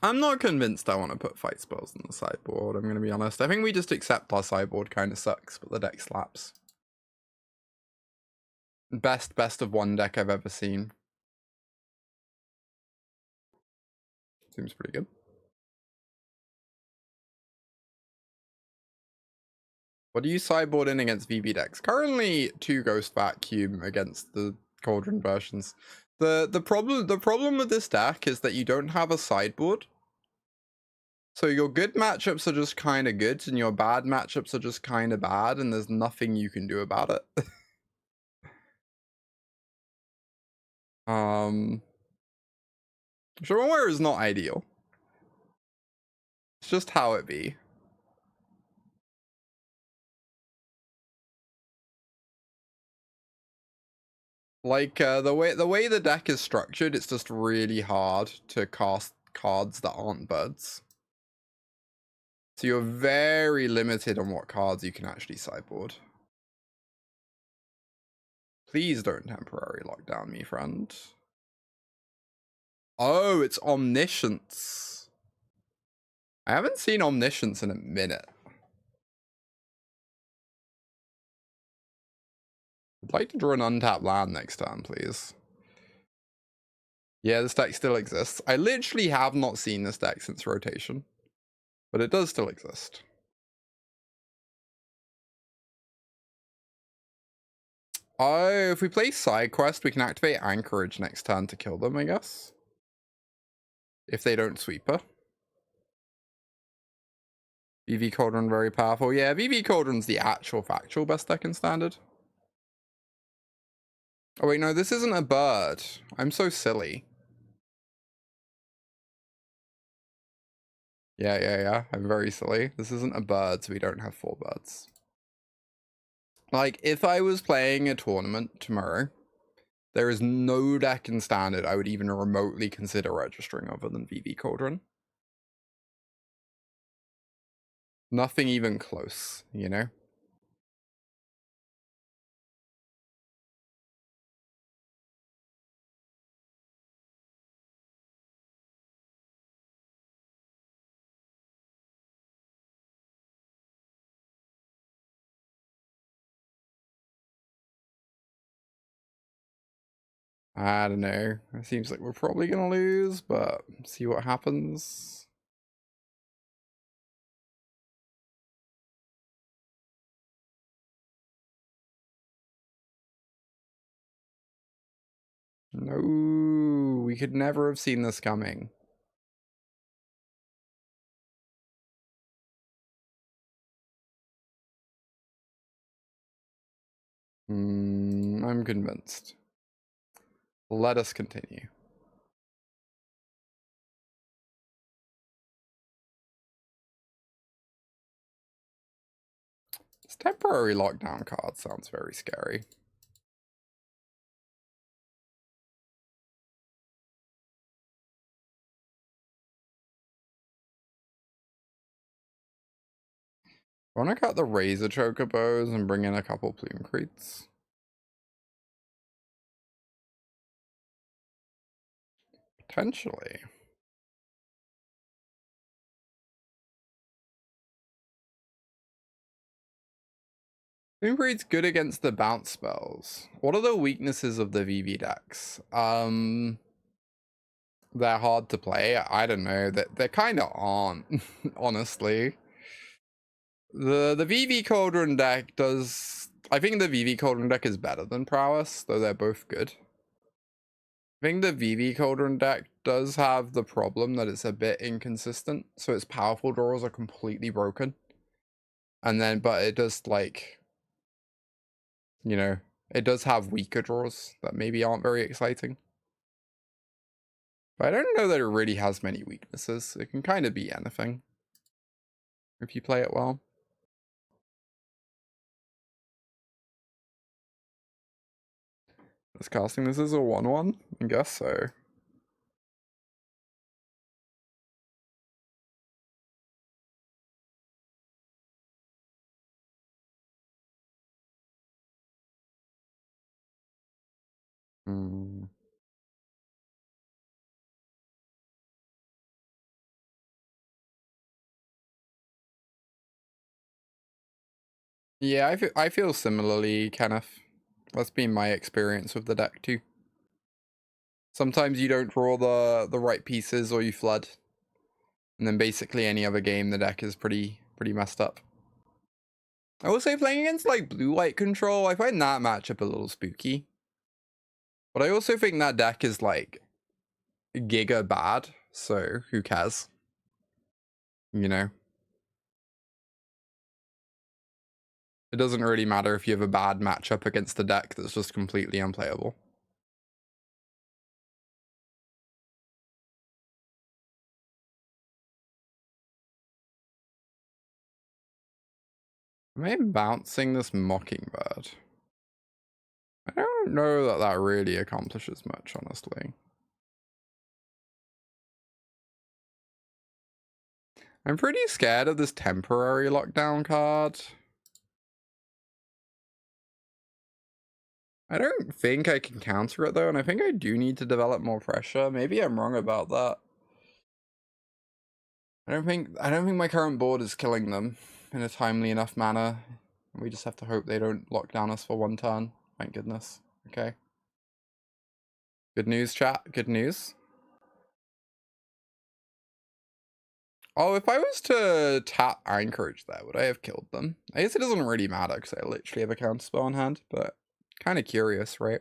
I'm not convinced I want to put fight spells in the sideboard, I'm going to be honest. I think we just accept our sideboard kind of sucks, but the deck slaps. Best of one deck I've ever seen. Seems pretty good. What do you sideboard in against VV decks? Currently 2 Ghost Vacuum against the Cauldron versions. The problem with this deck is that you don't have a sideboard. So your good matchups are just kind of good, and your bad matchups are just kind of bad, and there's nothing you can do about it. Shadowrunner is not ideal. It's just how it be. Like the way the deck is structured, it's just really hard to cast cards that aren't birds. So you're very limited on what cards you can actually sideboard. Please don't temporary lockdown me, friend. Oh, it's Omniscience. I haven't seen Omniscience in a minute. I'd like to draw an untapped land next turn, please. Yeah, this deck still exists. I literally have not seen this deck since rotation, but it does still exist. Oh, if we play Sidequest, we can activate Anchorage next turn to kill them, I guess. If they don't sweeper. VV Cauldron very powerful. Yeah, VV Cauldron's the actual factual best deck in Standard. Oh wait, no, this isn't a bird. I'm so silly. Yeah. I'm very silly. This isn't a bird, so we don't have 4 birds. Like, if I was playing a tournament tomorrow, there is no deck in Standard I would even remotely consider registering other than VV Cauldron. Nothing even close, you know? I don't know. It seems like we're probably gonna lose, but see what happens. No, we could never have seen this coming. I'm convinced. Let us continue. This temporary lockdown card sounds very scary. I want to cut the Razor Chocobos and bring in a couple Plumecreeds. Potentially. Plumecreed's good against the bounce spells. What are the weaknesses of the VV decks? They're hard to play. I don't know. They kind of aren't, honestly. The VV Cauldron deck does... I think the VV Cauldron deck is better than Prowess, though they're both good. I think the VV Cauldron deck does have the problem that it's a bit inconsistent, so its powerful draws are completely broken. And then, but it does, like, you know, it does have weaker draws that maybe aren't very exciting. But I don't know that it really has many weaknesses. It can kind of be anything if you play it well. This casting this is a 1/1? I guess so. Yeah, I feel similarly, Kenneth. That's been my experience with the deck too. Sometimes you don't draw the right pieces or you flood. And then basically any other game the deck is pretty messed up. I will say playing against like blue-white control, I find that matchup a little spooky. But I also think that deck is like giga bad, so who cares? You know? It doesn't really matter if you have a bad matchup against a deck that's just completely unplayable. Am I bouncing this Mockingbird? I don't know that that really accomplishes much, honestly. I'm pretty scared of this temporary lockdown card. I don't think I can counter it though, and I think I do need to develop more pressure. Maybe I'm wrong about that. I don't think my current board is killing them in a timely enough manner. We just have to hope they don't lock down us for one turn. Thank goodness. Okay. Good news, chat. Good news. Oh, if I was to tap Anchorage there, would I have killed them? I guess it doesn't really matter because I literally have a counterspell on hand, but kind of curious, right?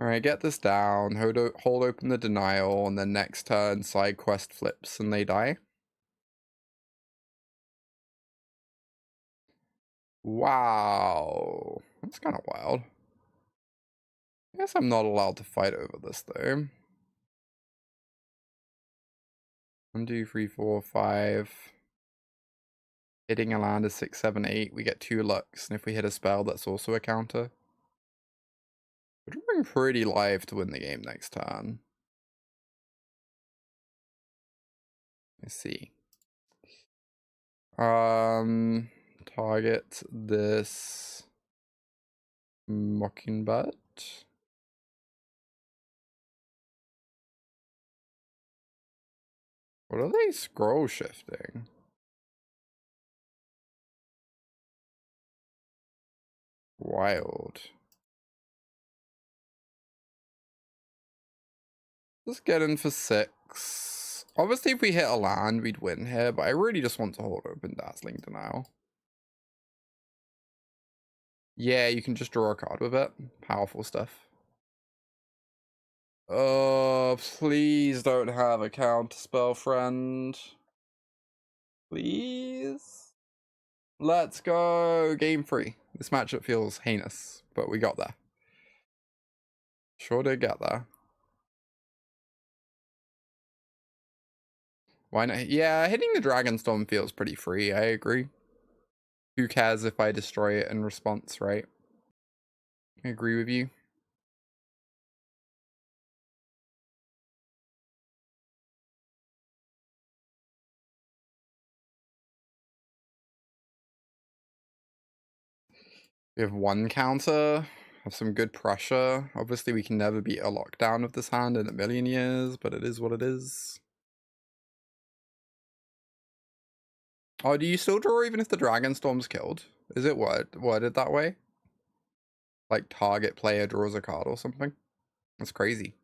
Alright, get this down, hold open the Denial, and then next turn Sidequest flips and they die. Wow. That's kind of wild. I guess I'm not allowed to fight over this though. 1, 2, 3, 4, 5. Hitting a land is 6, 7, 8. We get 2 lucks, and if we hit a spell, that's also a counter. We're drawing pretty live to win the game next turn. Let's see. Target this Mockingbird. What are they scroll shifting? Wild. Let's get in for 6. Obviously, if we hit a land, we'd win here, but I really just want to hold open Dazzling Denial. Yeah, you can just draw a card with it. Powerful stuff. Oh, please don't have a counterspell, friend. Please? Let's go. Game 3. This matchup feels heinous, but we got there. Sure did get there. Why not? Yeah, hitting the Dragonstorm feels pretty free. I agree. Who cares if I destroy it in response, right? I agree with you. We have 1 counter. Have some good pressure. Obviously, we can never beat a lockdown with this hand in a million years, but it is what it is. Oh, do you still draw even if the Dragonstorm's killed? Is it worded that way? Like target player draws a card or something? That's crazy.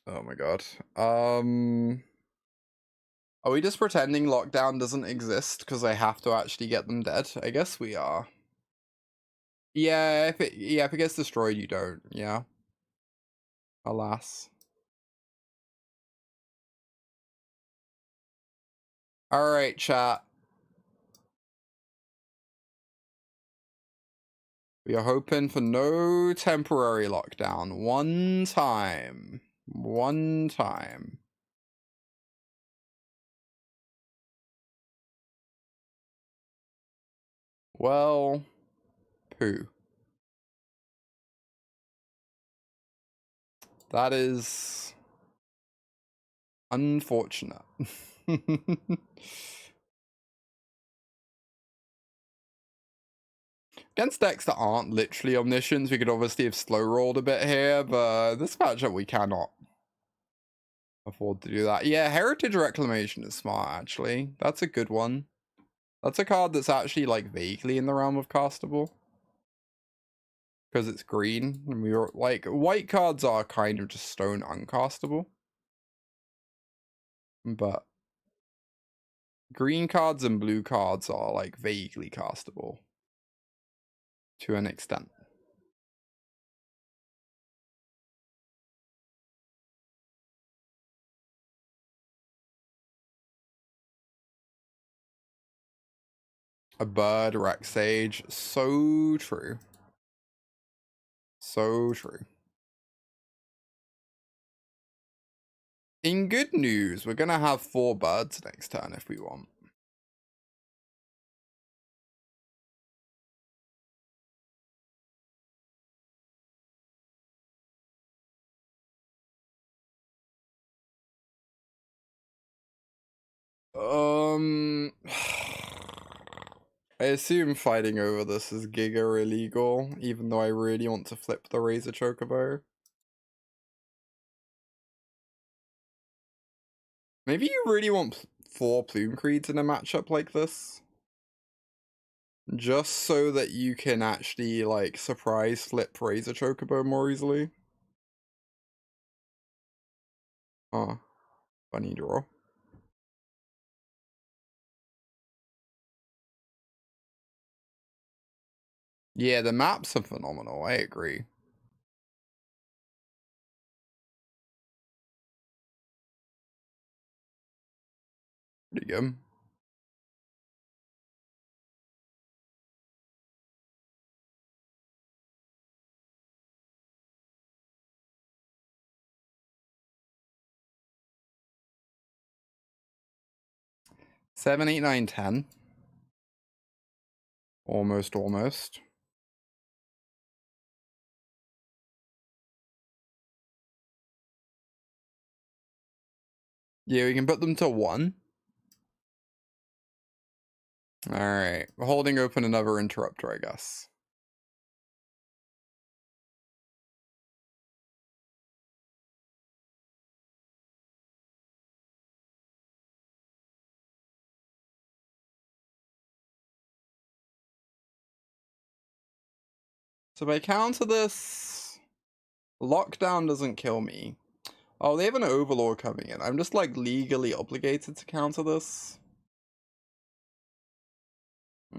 Oh my god. Are we just pretending lockdown doesn't exist because I have to actually get them dead? I guess we are. Yeah, if it gets destroyed, you don't. Yeah. Alas. Alright, chat. We are hoping for no temporary lockdown. One time. One time. Well, poo. That is unfortunate. Against decks that aren't literally omniscience, we could obviously have slow rolled a bit here, but this matchup we cannot afford to do that. Yeah, Heritage Reclamation is smart, actually. That's a good one. That's a card that's actually, like, vaguely in the realm of castable. Because it's green, and we were, like, white cards are kind of just stone uncastable. But green cards and blue cards are, like, vaguely castable. To an extent. A bird, Rex Sage. So true. So true. In good news, we're gonna have 4 birds next turn if we want. I assume fighting over this is giga illegal, even though I really want to flip the Razor Chocobo. Maybe you really want 4 Plumecreeds in a matchup like this? Just so that you can actually, like, surprise flip Razor Chocobo more easily? Huh. Funny draw. Yeah, the maps are phenomenal, I agree. Pretty good. Seven, 8, 9, 10. Almost. Yeah, we can put them to 1. Alright, we're holding open another Interrupter, I guess. So if I counter this, Lockdown doesn't kill me. Oh, they have an Overlord coming in. I'm just, like, legally obligated to counter this.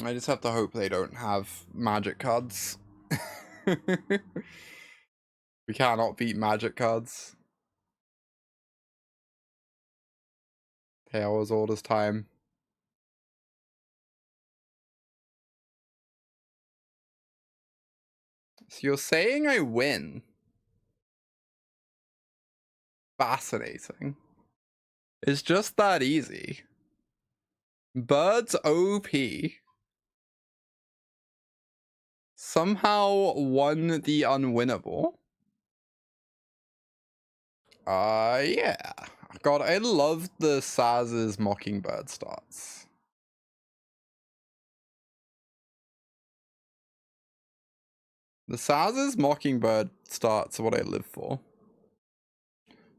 I just have to hope they don't have magic cards. We cannot beat magic cards. Chaos Orders time. So you're saying I win? Fascinating. It's just that easy. Birds OP somehow won the unwinnable. Yeah. God, I love the Sazh's Mockingbird starts. The Sazh's Mockingbird starts are what I live for.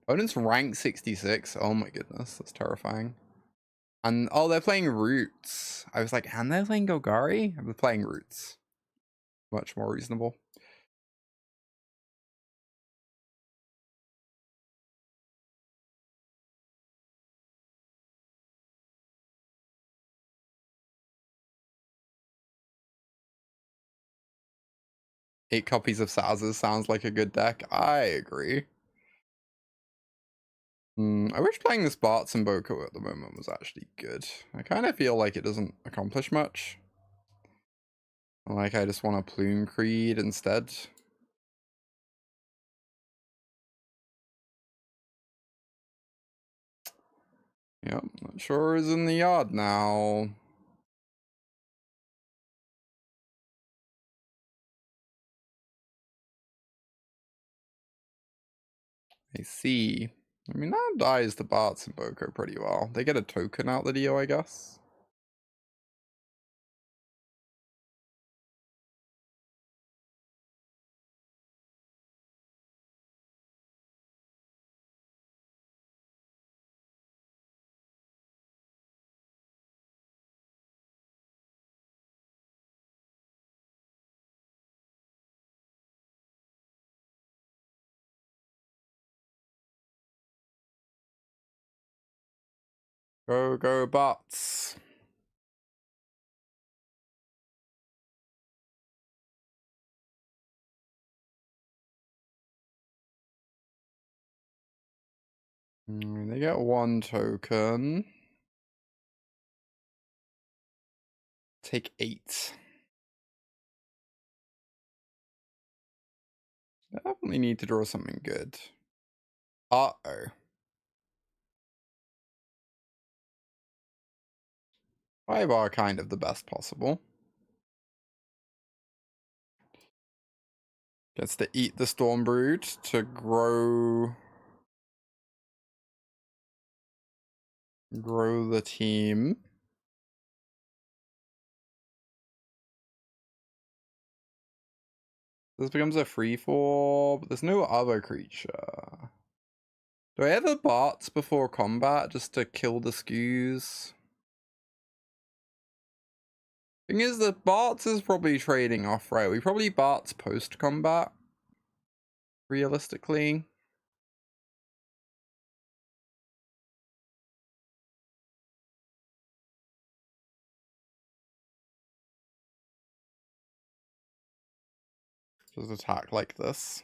Opponent's rank 66. Oh my goodness, that's terrifying. And oh, they're playing Roots. I was like, and they're playing Golgari? They're playing Roots. Much more reasonable. Eight copies of Sazh's sounds like a good deck. I agree. I wish playing this Bartz and Boko at the moment was actually good. I kind of feel like it doesn't accomplish much. Like, I just want a Plumecreed instead. Yep, not sure is in the yard now. I see. I mean, that dies the Bartz and Boko pretty well. They get a token out the deal, I guess. Go, Bartz. They get 1 token. Take 8. Definitely need to draw something good. Uh-oh. 5 are kind of the best possible. Gets to eat the Stormbrood to grow the team. This becomes a free-for, but there's no other creature. Do I ever Bartz before combat just to kill the skews? Thing is that Bartz is probably trading off, right? We probably Bartz post-combat, realistically. Just attack like this.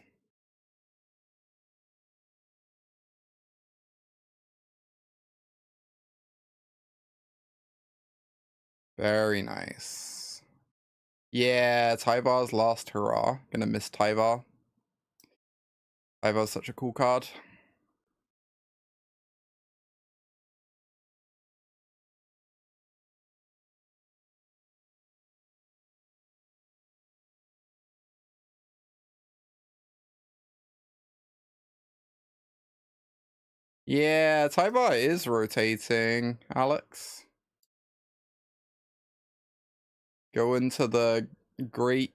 Very nice. Yeah, Tyvar's last hurrah. Gonna miss Tyvar. Tyvar's such a cool card. Yeah, Tyvar is rotating, Alex. Go into the great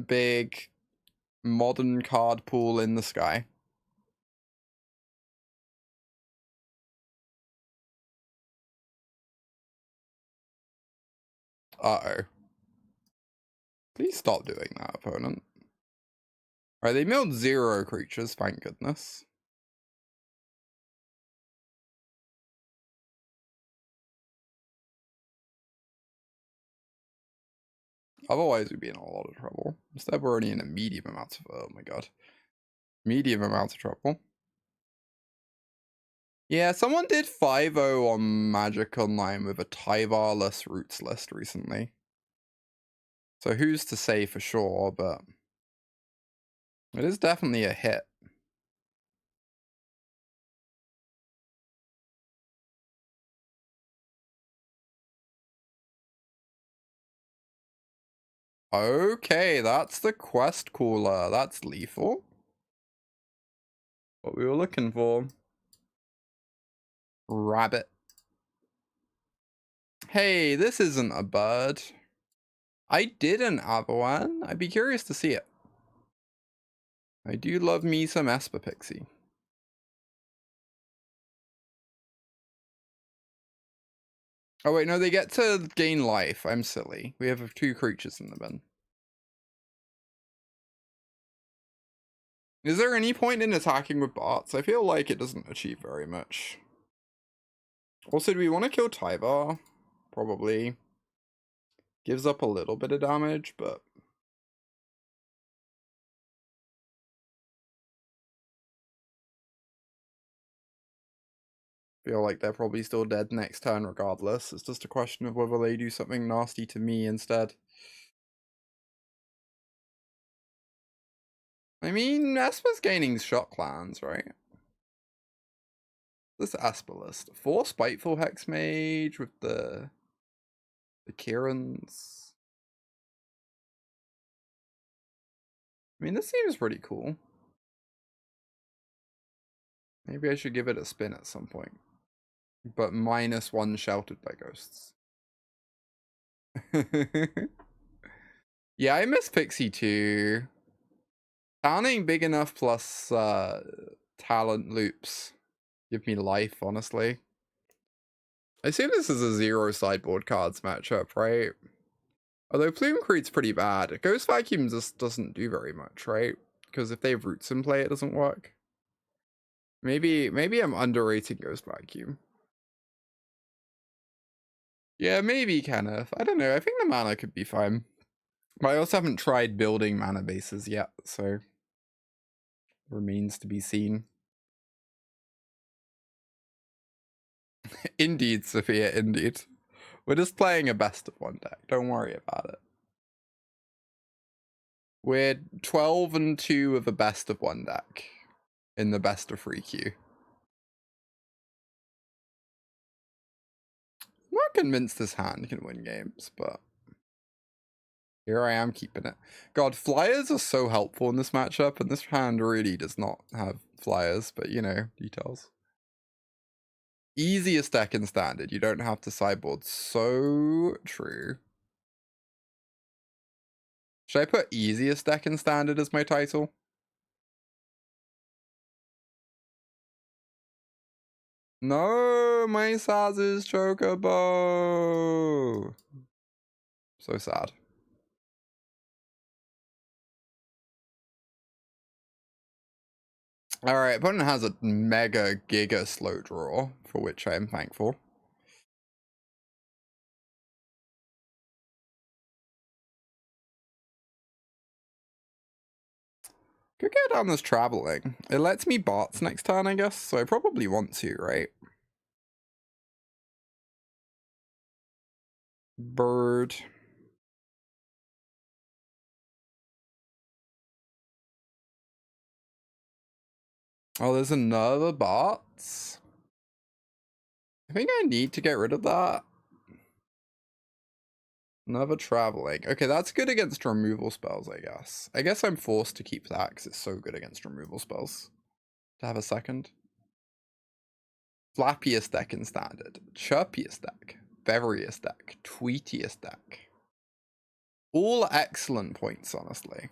big modern card pool in the sky. Uh-oh. Please stop doing that, opponent. Alright, they milled 0 creatures, thank goodness. Otherwise, we'd be in a lot of trouble. Instead, we're only in a medium amount of... Oh my god. Medium amount of trouble. Yeah, someone did 5-0 on Magic Online with a Tyvar-less Roots list recently. So who's to say for sure, but... It is definitely a hit. Okay, that's the quest cooler. That's lethal. What we were looking for. Rabbit. Hey, this isn't a bird. I did an Avalon. I'd be curious to see it. I do love me some Esper Pixie. Oh wait, no, they get to gain life. I'm silly. We have 2 creatures in the bin. Is there any point in attacking with Bartz? I feel like it doesn't achieve very much. Also, do we want to kill Tyvar? Probably. Gives up a little bit of damage, but... Feel like they're probably still dead next turn regardless. It's just a question of whether they do something nasty to me instead. I mean, Esper's gaining shot clans, right? This Esper list. 4 Spiteful Hexmage with the Kirans. I mean, this seems pretty cool. Maybe I should give it a spin at some point. But -1 sheltered by ghosts. Yeah, I miss Pixie too. Towning big enough plus talent loops give me life, honestly. I assume this is a 0 sideboard cards matchup, right? Although Plumecreed's pretty bad. Ghost Vacuum just doesn't do very much, right? Because if they have Roots in play, it doesn't work. Maybe I'm underrating Ghost Vacuum. Yeah, maybe Kenneth. I don't know. I think the mana could be fine. But I also haven't tried building mana bases yet, so remains to be seen. Indeed, Sophia, indeed. We're just playing a best of one deck. Don't worry about it. We're 12-2 of a best of one deck in the best of 3 queue. I'm not convinced this hand can win games, but here I am keeping it. God, flyers are so helpful in this matchup, and this hand really does not have flyers, but you know, details. Easiest deck in standard. You don't have to sideboard. So true. Should I put easiest deck in standard as my title? No, my Sazh Chocobo. So sad. Alright, opponent has a mega giga slow draw, for which I am thankful. Could get down this traveling. It lets me Bartz next turn, I guess, so I probably want to, right? Bird. Oh, there's another Bartz. I think I need to get rid of that. Another traveling. Okay, that's good against removal spells, I guess. I guess I'm forced to keep that because it's so good against removal spells. To have a second. Flappiest deck in standard. Chirpiest deck. Beveriest deck. Tweetiest deck. All excellent points, honestly.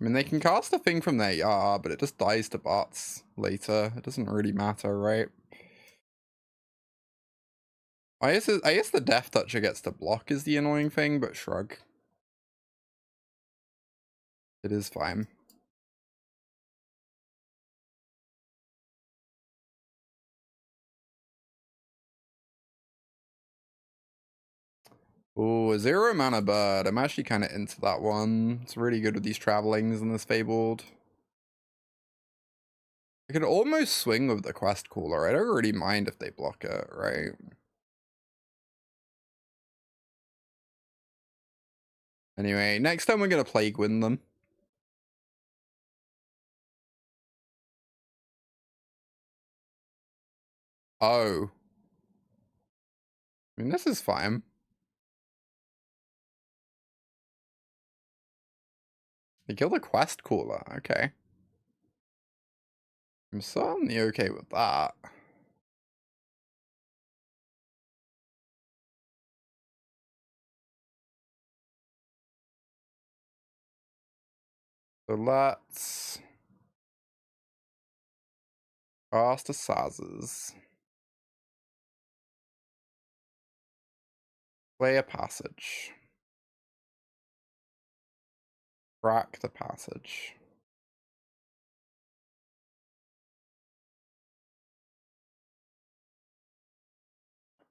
I mean, they can cast a thing from their yard, but it just dies to Bartz later. It doesn't really matter, right? I guess the Death Toucher gets to block is the annoying thing, but shrug. It is fine. Oh, a 0 mana bird. I'm actually kind of into that one. It's really good with these travelings in this Fabled. I could almost swing with the Questcaller. I don't really mind if they block it, right? Anyway, next time we're going to Plague Win them. Oh. I mean, this is fine. They kill the Questcaller. Okay. I'm certainly okay with that. So let's cast a Saz's. Play a passage. Crack the passage.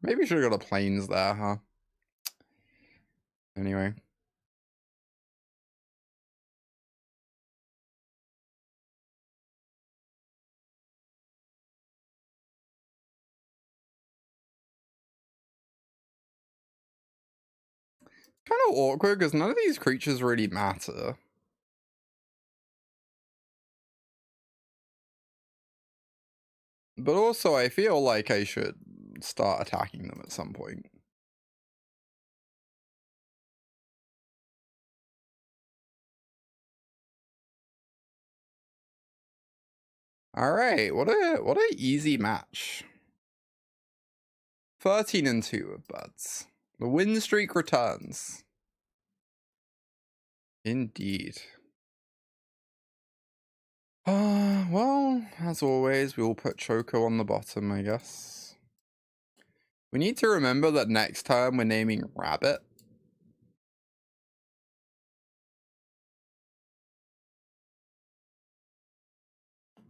Maybe we should have got a planes there, huh? Anyway. Kind of awkward because none of these creatures really matter. But also, I feel like I should start attacking them at some point. All right, what a easy match. 13-2 with Buds. The win streak returns. Indeed. Well, as always, we will put Choco on the bottom, I guess. We need to remember that next time we're naming Rabbit.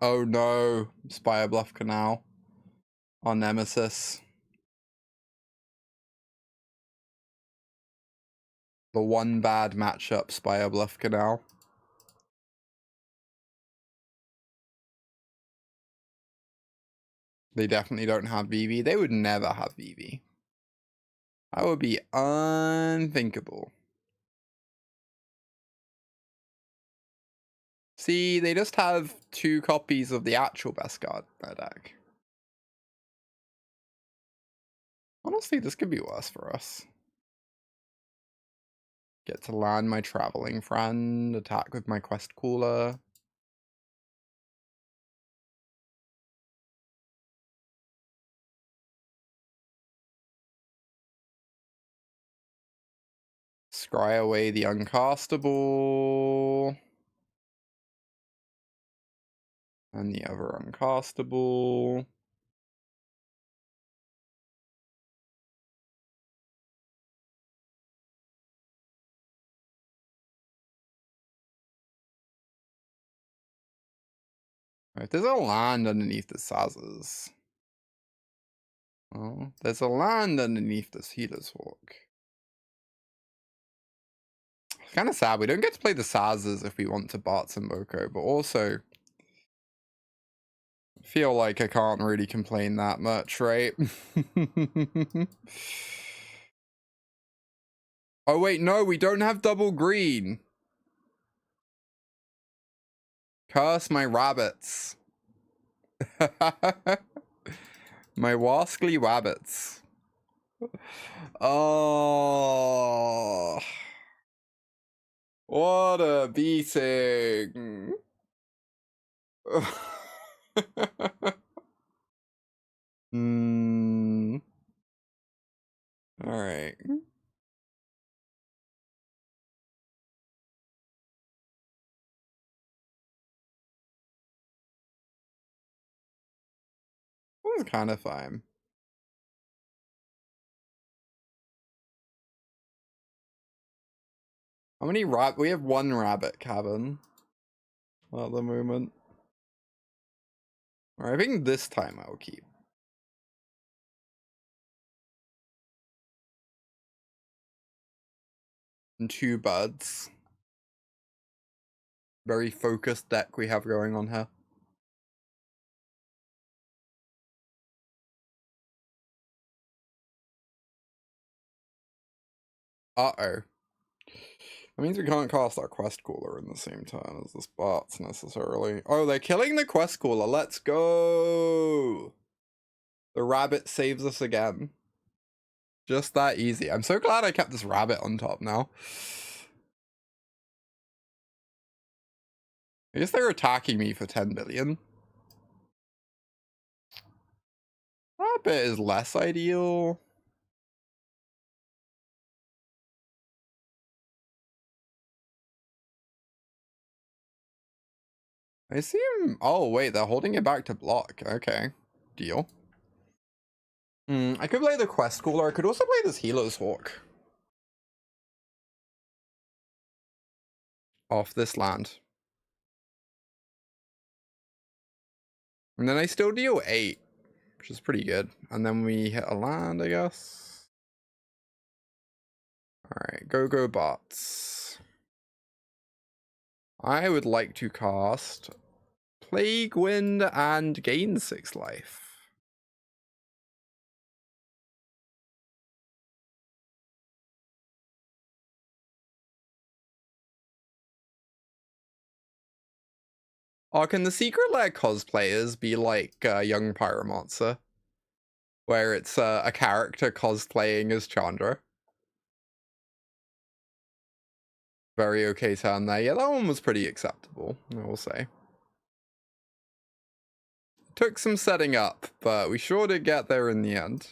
Oh no, Spire Bluff Canal. Our nemesis. The one bad matchup, Spire Bluff Canal. They definitely don't have VV. They would never have VV. That would be unthinkable. See, they just have 2 copies of the actual best card in their deck. Honestly, this could be worse for us. Get to land my traveling friend, attack with my quest cooler. Scry away the uncastable. And the other uncastable. Right, there's a land underneath the Sazhes. Oh, there's a land underneath this Healer's Hawk. Kind of sad. We don't get to play the Sazhes if we want to Bartz and Boko, but also feel like I can't really complain that much, right? Oh wait, no, we don't have double green. Curse my rabbits. My wascally rabbits. Oh, what a beating. All right. That was kind of fine. How many rabbit? We have 1 rabbit cabin at the moment. Alright, I think this time I'll keep. And 2 buds. Very focused deck we have going on here. Uh-oh. That means we can't cast our quest cooler in the same turn as this Bartz necessarily. Oh, they're killing the quest cooler. Let's go! The rabbit saves us again. Just that easy. I'm so glad I kept this rabbit on top now. I guess they're attacking me for 10 billion. Rabbit is less ideal. I assume... Oh, wait, they're holding it back to block. Okay. Deal. I could play the quest cooler. I could also play this Healer's Hawk. Off this land. And then I still deal 8, which is pretty good. And then we hit a land, I guess. Alright, go bots. I would like to cast Plague Wind and gain 6 life. Oh, can the Secret Lair cosplayers be like Young Pyromancer? Where it's a character cosplaying as Chandra? Very okay turn there. Yeah, that one was pretty acceptable, I will say. Took some setting up, but we sure did get there in the end.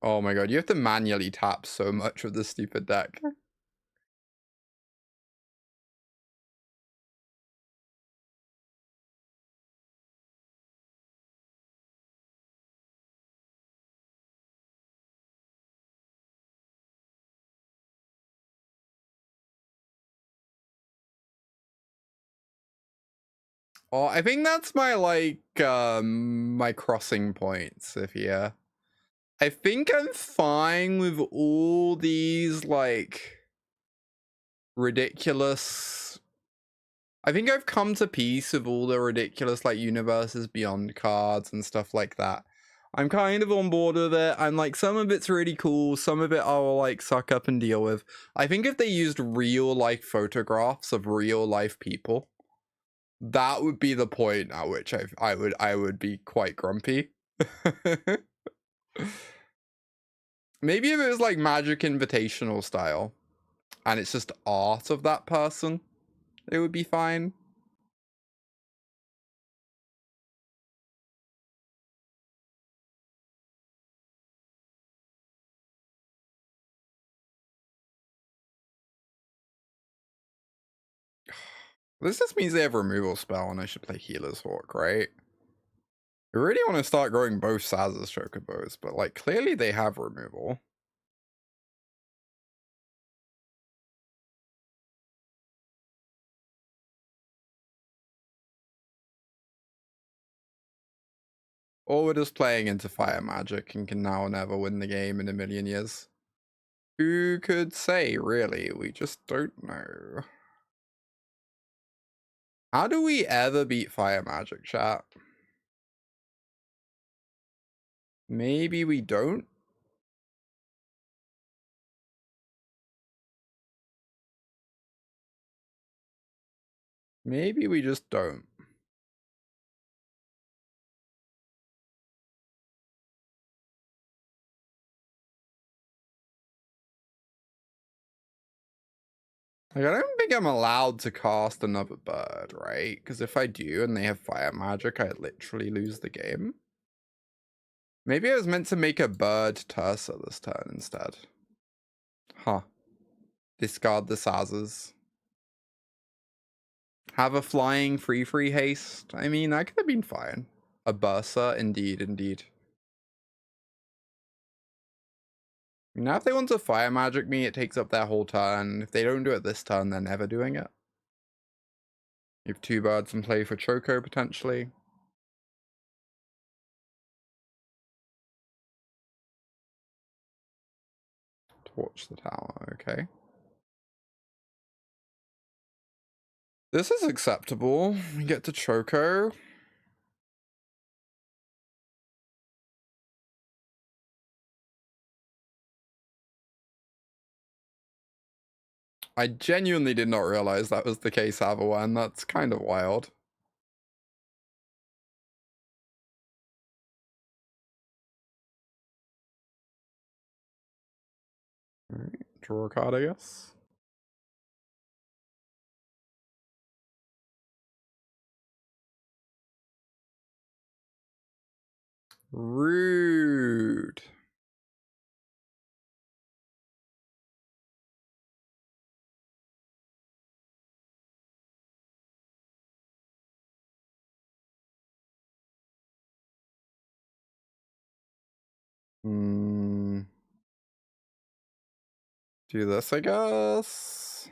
Oh my god, you have to manually tap so much of this stupid deck. Oh, I think that's my, like, my crossing points, if yeah. I think I'm fine with all these, like, ridiculous... I think I've come to peace with all the ridiculous, like, Universes Beyond cards and stuff like that. I'm kind of on board with it. I'm like, some of it's really cool. Some of it I'll, like, suck up and deal with. I think if they used real-life photographs of real-life people, that would be the point at which I would be quite grumpy. Maybe if it was like Magic Invitational style and it's just art of that person, it would be fine. This just means they have removal spell and I should play Healer's Hawk, right? I really want to start growing both Sazh's Chocobos, but like clearly they have removal. Or we're just playing into Fire Magic and can now never win the game in a million years. Who could say, really? We just don't know. How do we ever beat Fire Magic, chat? Maybe we don't? Maybe we just don't. Like, I don't think I'm allowed to cast another bird, right? Because if I do and they have Fire Magic, I literally lose the game. Maybe I was meant to make a bird Tursa this turn instead. Huh. Discard the Sazes. Have a flying free haste. I mean, that could have been fine. A Bursa, indeed, indeed. Now if they want to Fire Magic me, it takes up their whole turn. If they don't do it this turn, they're never doing it. You have 2 birds in play for Choco, potentially. Torch the tower, okay. This is acceptable. We get to Choco. I genuinely did not realize that was the case, Avawan. That's kind of wild. Alright, draw a card, I guess. Rude. Do this, I guess.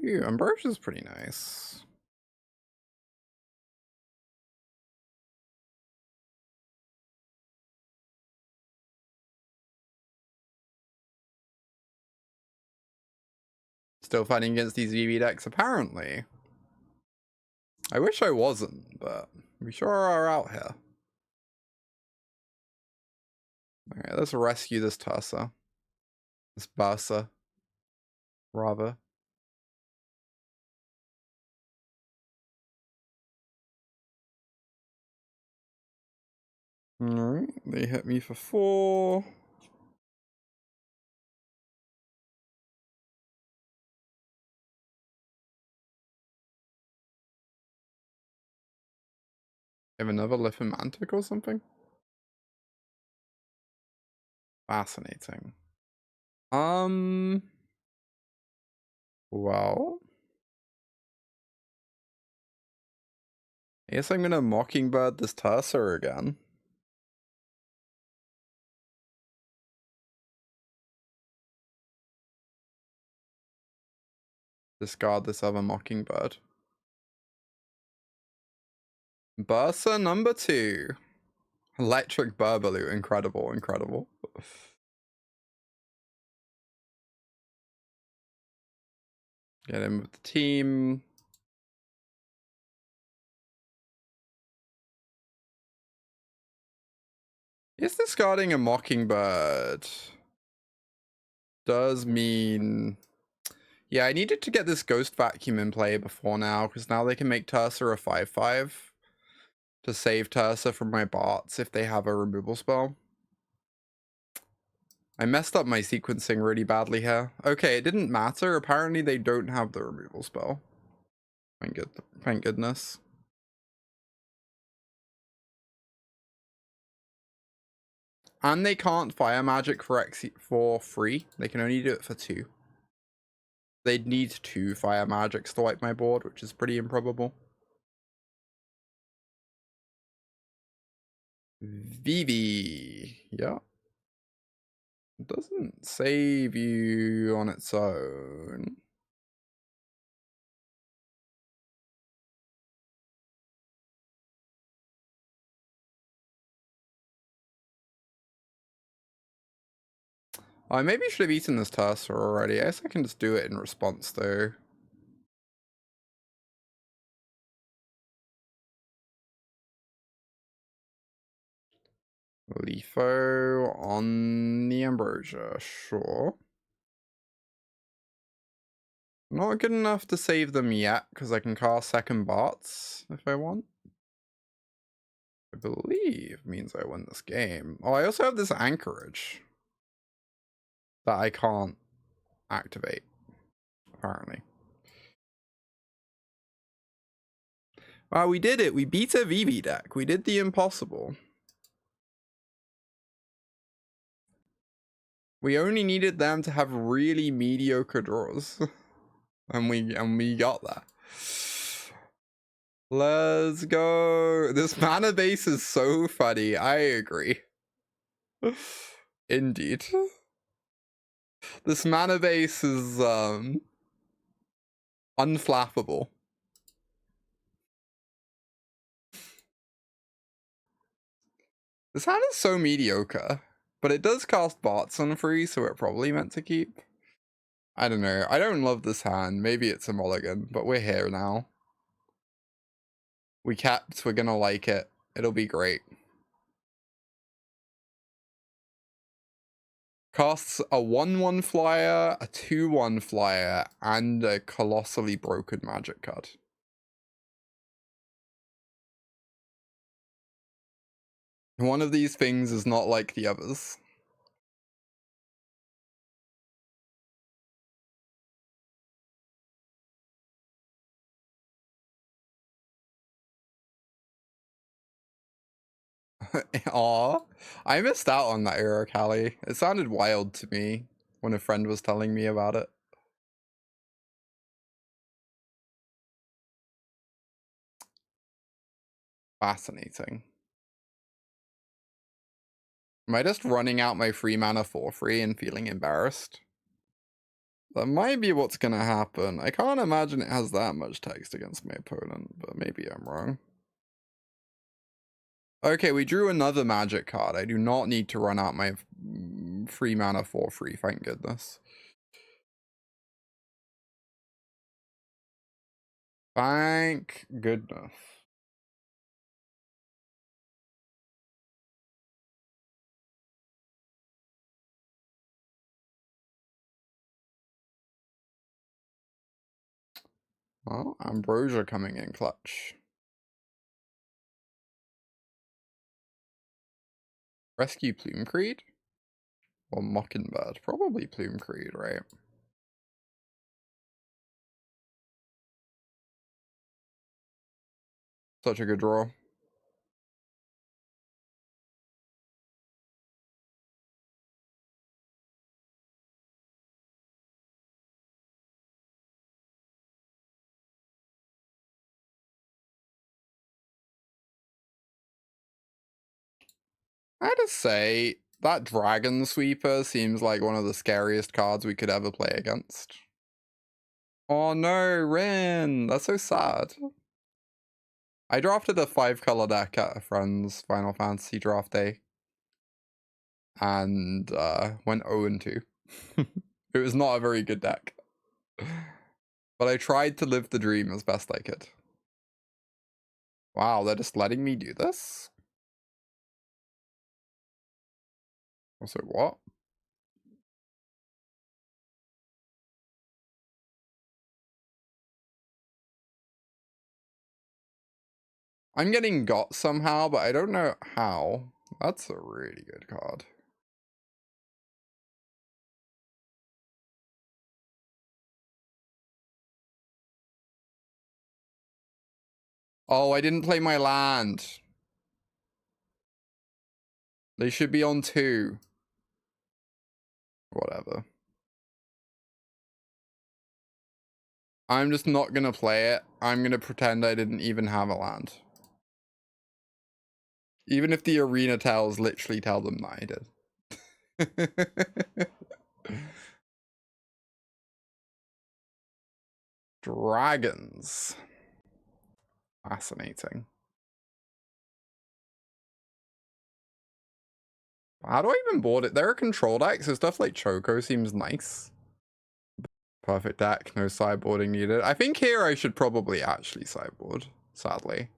Ooh, Ambrosia's pretty nice. Still fighting against these VV decks, apparently. I wish I wasn't, but we sure are out here. Alright, let's rescue this Tursa. This Bursa. Rather. Alright, they hit me for 4. Have another Lupinflower or something? Fascinating. Well. I guess I'm gonna Mockingbird this Tercer again. Discard this other Mockingbird. Bursa number 2. Electric Burbaloo. Incredible, incredible. Get in with the team. Is discarding a Mockingbird does mean... Yeah, I needed to get this Ghost Vacuum in play before now, because now they can make Tercer a 5/5 to save Tercer from my Bartz if they have a removal spell. I messed up my sequencing really badly here. Okay, it didn't matter. Apparently they don't have the removal spell. Thank goodness. And they can't fire magic for free. They can only do it for 2. They'd need 2 fire magics to wipe my board, which is pretty improbable. Vivi. Yeah. It doesn't save you on its own. I maybe should have eaten this Tercer already. I guess I can just do it in response though. Leafo on the Ambrosia, sure. Not good enough to save them yet, because I can cast second Bartz if I want. I believe means I win this game. Oh, I also have this Anchorage that I can't activate, apparently. Wow, we did it. We beat a Vivi deck. We did the impossible. We only needed them to have really mediocre draws. and we got that. Let's go. This mana base is so funny. I agree. Indeed. This mana base is unflappable. This hand is so mediocre, but it does cast Bartz on free, so it probably meant to keep. I don't know. I don't love this hand. Maybe it's a mulligan, but we're here now. We kept. We're gonna like it. It'll be great. Costs a 1/1 flyer, a 2/1 flyer, and a colossally broken magic card. One of these things is not like the others. Aw, I missed out on that era, Callie. It sounded wild to me when a friend was telling me about it. Fascinating. Am I just running out my free mana for free and feeling embarrassed? That might be what's gonna happen. I can't imagine it has that much text against my opponent, but maybe I'm wrong. Okay, we drew another magic card. I do not need to run out my free mana for free, thank goodness. Thank goodness. Well, Ambrosia coming in clutch. Rescue Plumecreed? Or Mockingbird? Probably Plumecreed, right? Such a good draw. I just say that Dragon Sweeper seems like one of the scariest cards we could ever play against. Oh no, Rin! That's so sad. I drafted a 5-color deck at a friend's Final Fantasy draft day. And went 0-2. It was not a very good deck. But I tried to live the dream as best I could. Wow, they're just letting me do this? Also, what? I'm getting got somehow, but I don't know how. That's a really good card. Oh, I didn't play my land. They should be on 2. Whatever. I'm just not gonna play it. I'm gonna pretend I didn't even have a land. Even if the arena tells literally tell them that I did. Dragons. Fascinating. How do I even board it? There are control decks, so stuff like Choco seems nice. Perfect deck, no sideboarding needed. I think here I should probably actually sideboard, sadly.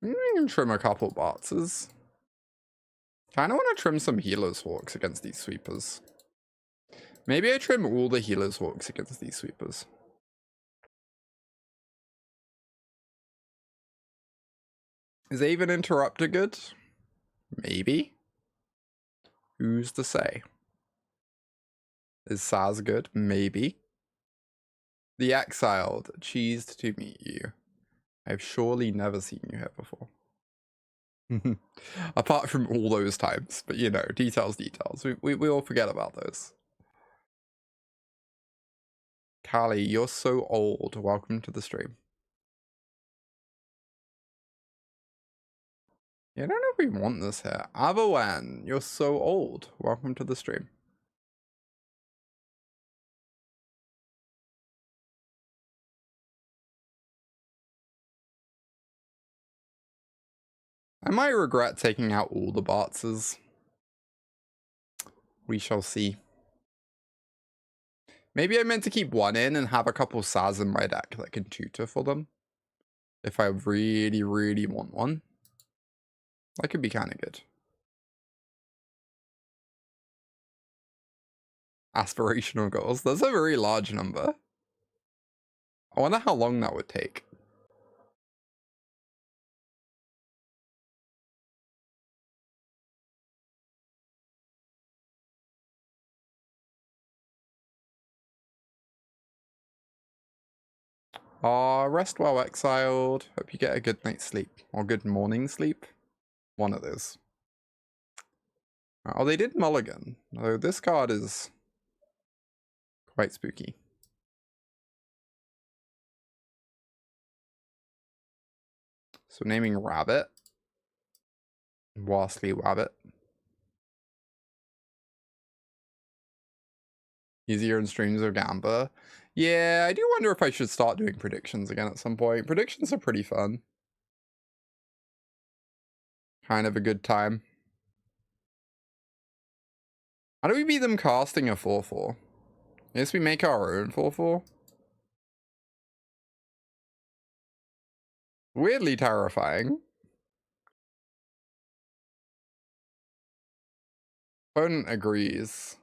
I can trim a couple Bartzes. Kinda wanna trim some Healer's Hawks against these sweepers. Maybe I trim all the Healer's Hawks against these sweepers. Is Aven Interrupter good? Maybe. Who's to say? Is Sazh good? Maybe. The Exiled, cheesed to meet you. I've surely never seen you here before. Apart from all those times, but you know, details. We all forget about those. Callie, you're so old. Welcome to the stream. Yeah, I don't know if we want this here. Avawan, you're so old. Welcome to the stream. I might regret taking out all the Bartzes. We shall see. Maybe I meant to keep one in and have a couple Sazh in my deck that can tutor for them. If I really, really want one. That could be kind of good. Aspirational goals. That's a very large number. I wonder how long that would take. Rest well, exiled. Hope you get a good night's sleep. Or good morning sleep. One of those. Oh, they did mulligan. Though this card is quite spooky. So naming Rabbit. Wastley Rabbit. Easier in streams of Gamba. Yeah, I do wonder if I should start doing predictions again at some point. Predictions are pretty fun. Kind of a good time. How do we beat them casting a 4/4? I guess we make our own 4/4. Weirdly terrifying. Opponent agrees.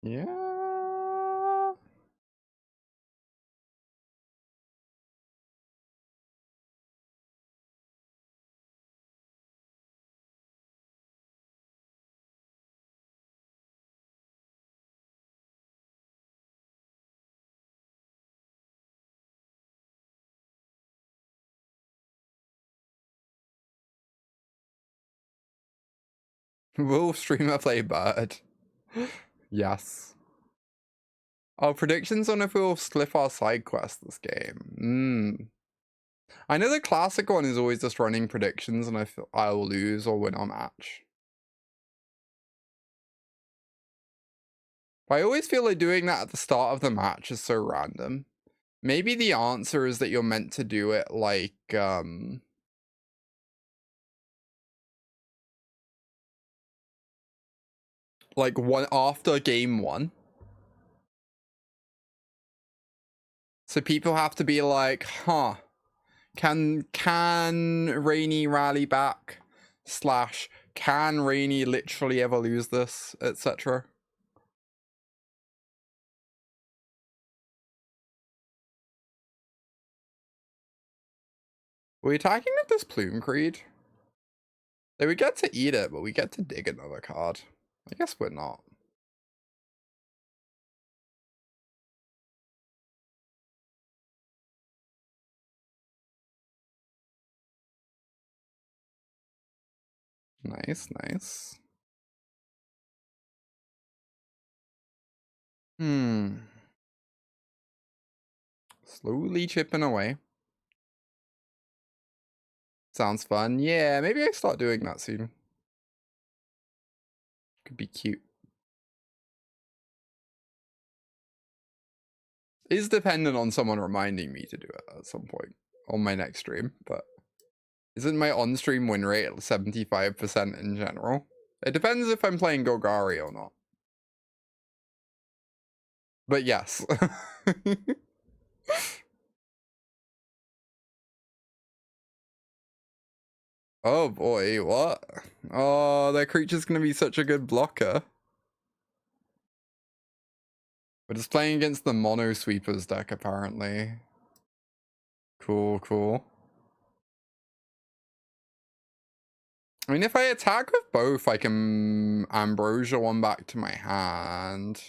Yeah. Will streamer play Bird? Yes. Oh, predictions on if we'll slip our side quest this game. I know the classic one is always just running predictions and I feel I'll lose or win our match. But I always feel like doing that at the start of the match is so random. Maybe the answer is that you're meant to do it like one after game 1. So people have to be like, huh, can Rainy rally back? / can Rainy literally ever lose this, etc. We're attacking with this Plumecreed. They would get to eat it, but we get to dig another card. I guess we're not. Nice, nice. Slowly chipping away. Sounds fun. Yeah, maybe I start doing that soon. Could be cute. Is dependent on someone reminding me to do it at some point on my next stream, but isn't my on-stream win rate at 75% in general? It depends if I'm playing Golgari or not. But yes. Oh boy, what? Oh, that creature's gonna be such a good blocker. We're just playing against the Mono Sweepers deck, apparently. Cool, cool. I mean, if I attack with both, I can Ambrosia one back to my hand.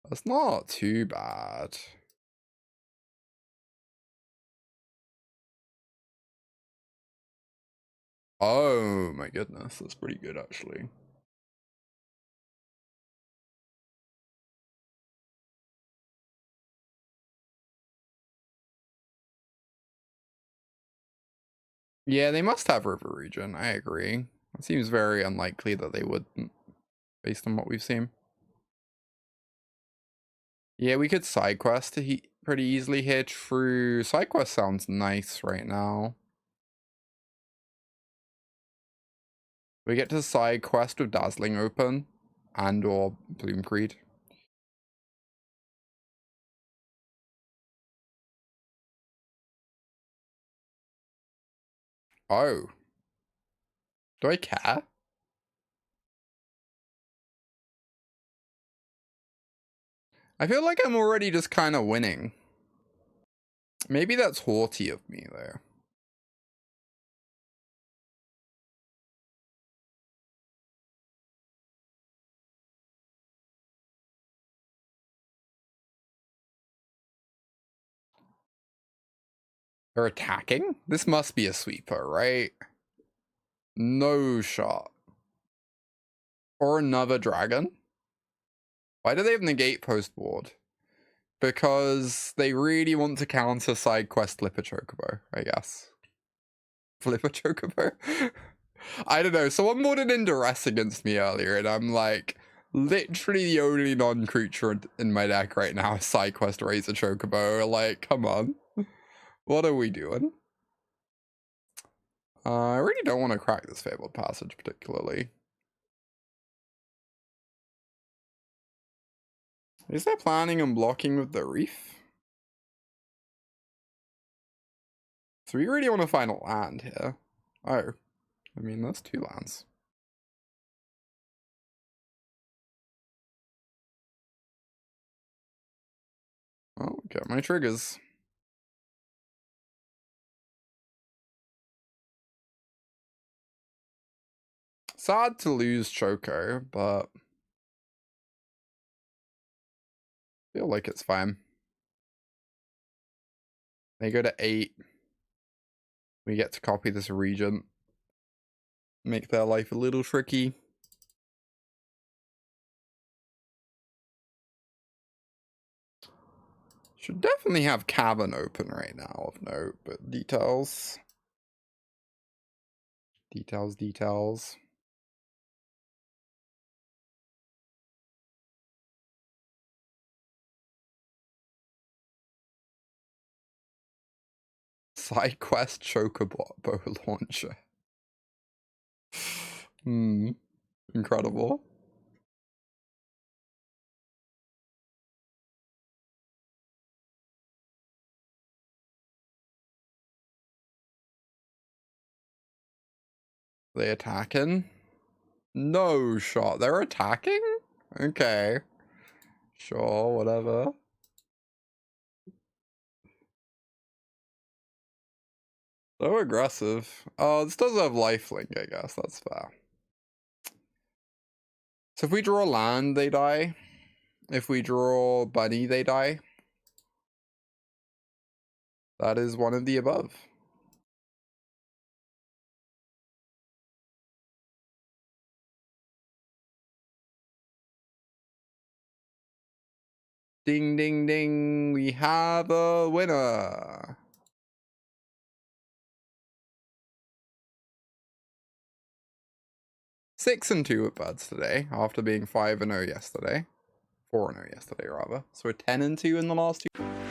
That's not too bad. Oh my goodness, that's pretty good actually. Yeah, they must have River Region, I agree. It seems very unlikely that they wouldn't, based on what we've seen. Yeah, we could Sidequest to pretty easily here. True. Sidequest sounds nice right now. We get to Sidequest with Dazzling open and or Plumecreed. Oh. Do I care? I feel like I'm already just kind of winning. Maybe that's haughty of me, though. They're attacking? This must be a sweeper, right? No shot. Or another dragon? Why do they have negate post-board? Because they really want to counter Sidequest Flipper Chocobo, I guess. Flipper Chocobo? I don't know. Someone boarded in duress against me earlier, and I'm like, literally the only non-creature in my deck right now is Sidequest Razor Chocobo. Like, come on. What are we doing? I really don't want to crack this Fabled Passage particularly. Is there planning on blocking with the Reef? So we really want to find a land here. Oh, I mean, that's 2 lands. Oh, get my triggers. Sad to lose Choco, but feel like it's fine. They go to 8. We get to copy this Regent. Make their life a little tricky. Should definitely have Cavern open right now of note, but details. Details. Sidequest Chocobo launcher. Incredible. They attacking? No shot. They're attacking? Okay. Sure, whatever. So aggressive. Oh, this does have lifelink, I guess. That's fair. So if we draw land, they die. If we draw bunny, they die. That is one of the above. Ding, ding, ding. We have a winner. Six and 2 at Buds today, after being 5-0 yesterday. 4-0 yesterday, rather. So we're 10 and 2 in the last 2.